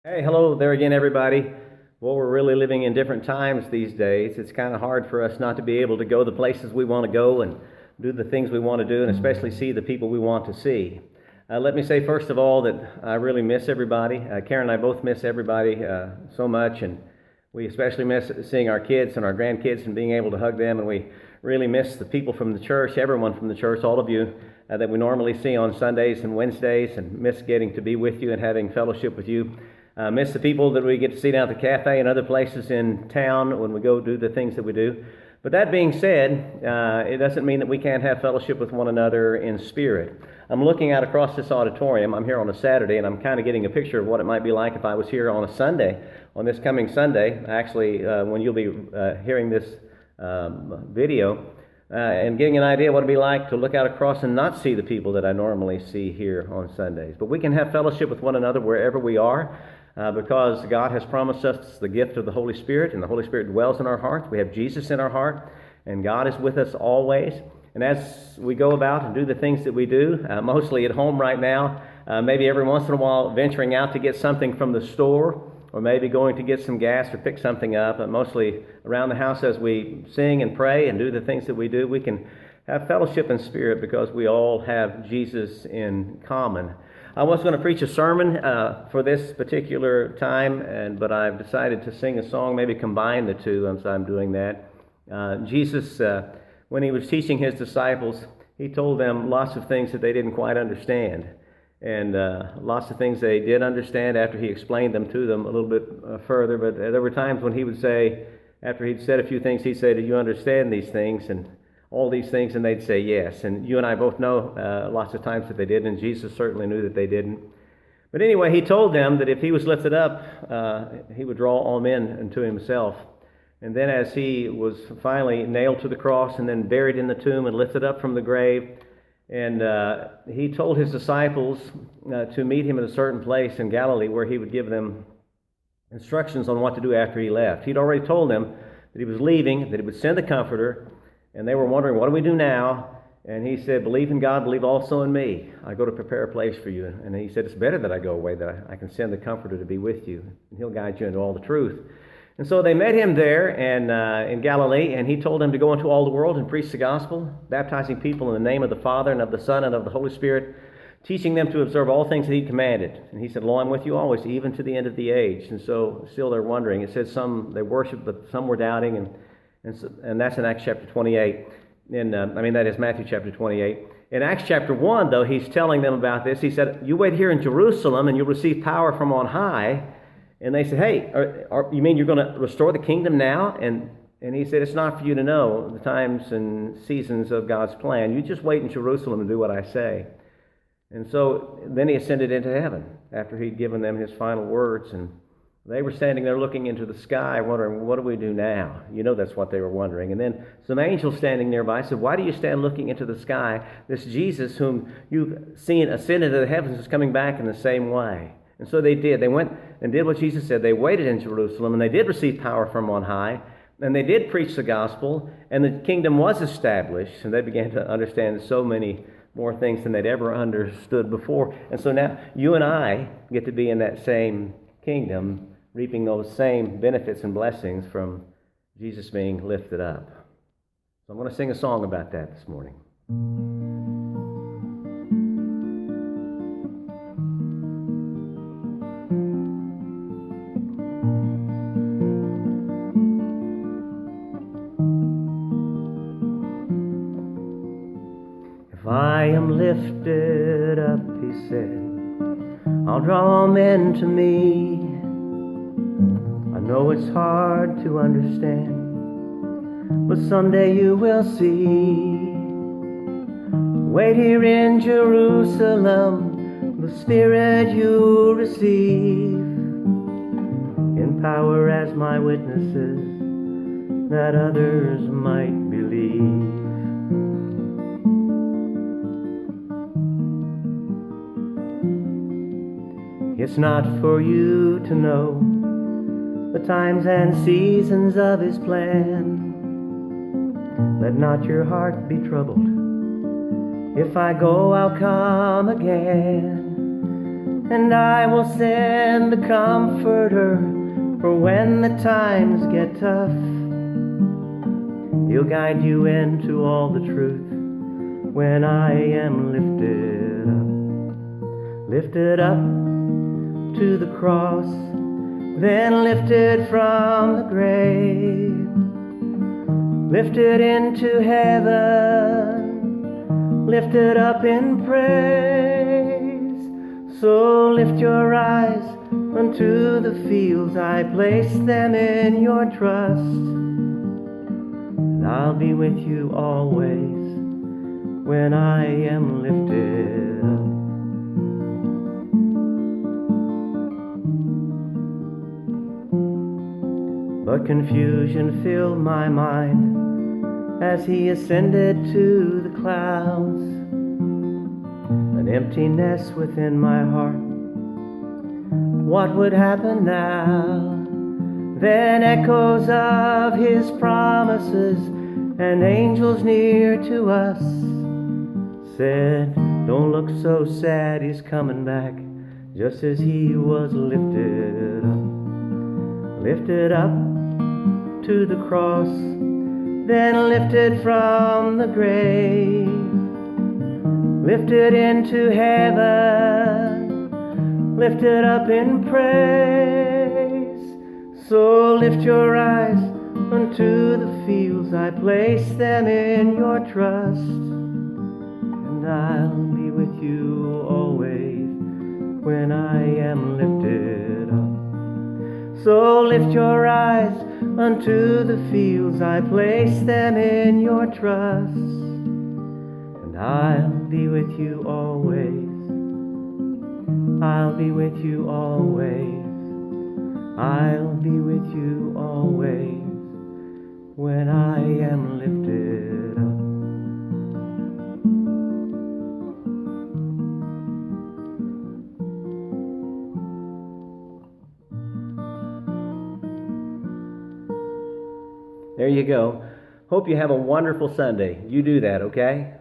Hey, hello there again, everybody. Well, we're really living in different times these days. It's kind of hard for us not to be able to go the places we want to go and do the things we want to do, and especially see the people we want to see. Let me say, first of all, that I really miss everybody. Karen and I both miss everybody so much, and we especially miss seeing our kids and our grandkids and being able to hug them, and we really miss the people from the church, everyone from the church, all of you that we normally see on Sundays and Wednesdays, and miss getting to be with you and having fellowship with you. Miss the people that we get to see down at the cafe and other places in town when we go do the things that we do. But that being said, it doesn't mean that we can't have fellowship with one another in spirit. I'm looking out across this auditorium. I'm here on a Saturday, and I'm kind of getting a picture of what it might be like if I was here on a Sunday, on this coming Sunday, actually, when you'll be hearing this video, and getting an idea what it'd be like to look out across and not see the people that I normally see here on Sundays. But we can have fellowship with one another wherever we are. Because God has promised us the gift of the Holy Spirit, and the Holy Spirit dwells in our hearts. We have Jesus in our heart, and God is with us always. And as we go about and do the things that we do, mostly at home right now, maybe every once in a while venturing out to get something from the store, or maybe going to get some gas or pick something up, mostly around the house as we sing and pray and do the things that we do, we can have fellowship in spirit because we all have Jesus in common. I was going to preach a sermon for this particular time, but I've decided to sing a song, maybe combine the two as I'm doing that. Jesus, when he was teaching his disciples, he told them lots of things that they didn't quite understand, and lots of things they did understand after he explained them to them a little bit further. But there were times when he would say, after he'd said a few things, he'd say, "Do you understand these things?" and all these things, and they'd say yes. And you and I both know lots of times that they did, and Jesus certainly knew that they didn't. But anyway, he told them that if he was lifted up, he would draw all men unto himself. And then as he was finally nailed to the cross and then buried in the tomb and lifted up from the grave, and he told his disciples to meet him at a certain place in Galilee where he would give them instructions on what to do after he left. He'd already told them that he was leaving, that he would send the Comforter, and they were wondering, what do we do now? And he said, believe in God, believe also in me. I go to prepare a place for you. And he said, it's better that I go away, that I can send the Comforter to be with you, and he'll guide you into all the truth. And so they met him there in Galilee, and he told them to go into all the world and preach the gospel, baptizing people in the name of the Father and of the Son and of the Holy Spirit, teaching them to observe all things that he commanded. And he said, lo, I'm with you always, even to the end of the age. And so still they're wondering. It said some they worshiped, but some were doubting, and that's in Acts chapter 28. That is Matthew chapter 28. In Acts chapter 1, though, he's telling them about this. He said, you wait here in Jerusalem, and you'll receive power from on high. And they said, hey, you mean you're going to restore the kingdom now? And he said, it's not for you to know the times and seasons of God's plan. You just wait in Jerusalem and do what I say. And so then he ascended into heaven after he'd given them his final words, and they were standing there looking into the sky, wondering, what do we do now? You know that's what they were wondering. And then some angels standing nearby said, why do you stand looking into the sky? This Jesus whom you've seen ascend into the heavens is coming back in the same way. And so they did. They went and did what Jesus said. They waited in Jerusalem, and they did receive power from on high, and they did preach the gospel, and the kingdom was established, and they began to understand so many more things than they'd ever understood before. And so now you and I get to be in that same kingdom, reaping those same benefits and blessings from Jesus being lifted up. So I'm going to sing a song about that this morning. If I am lifted up, he said, I'll draw all men to me. I know it's hard to understand, but someday you will see. Wait here in Jerusalem, the Spirit you'll receive, in power as my witnesses, that others might believe. It's not for you to know the times and seasons of his plan. Let not your heart be troubled. If I go, I'll come again. and I will send the Comforter for when the times get tough. He'll guide you into all the truth when I am lifted up to the cross, then lifted from the grave, lifted into heaven, lifted up in praise. So lift your eyes unto the fields, I place them in your trust, and I'll be with you always when I am lifted up. But confusion filled my mind as he ascended to the clouds, an emptiness within my heart. What would happen now? Then echoes of his promises and angels near to us said, don't look so sad, he's coming back just as he was lifted up to the cross, then lifted from the grave, lifted into heaven, lifted up in praise. So lift your eyes unto the fields, I place them in your trust, and I'll be with you always when I am lifted up. So lift your eyes unto the fields, I place them in your trust, and I'll be with you always. I'll be with you always. I'll be with you always when I am lifted up. There you go. Hope you have a wonderful Sunday. You do that, okay?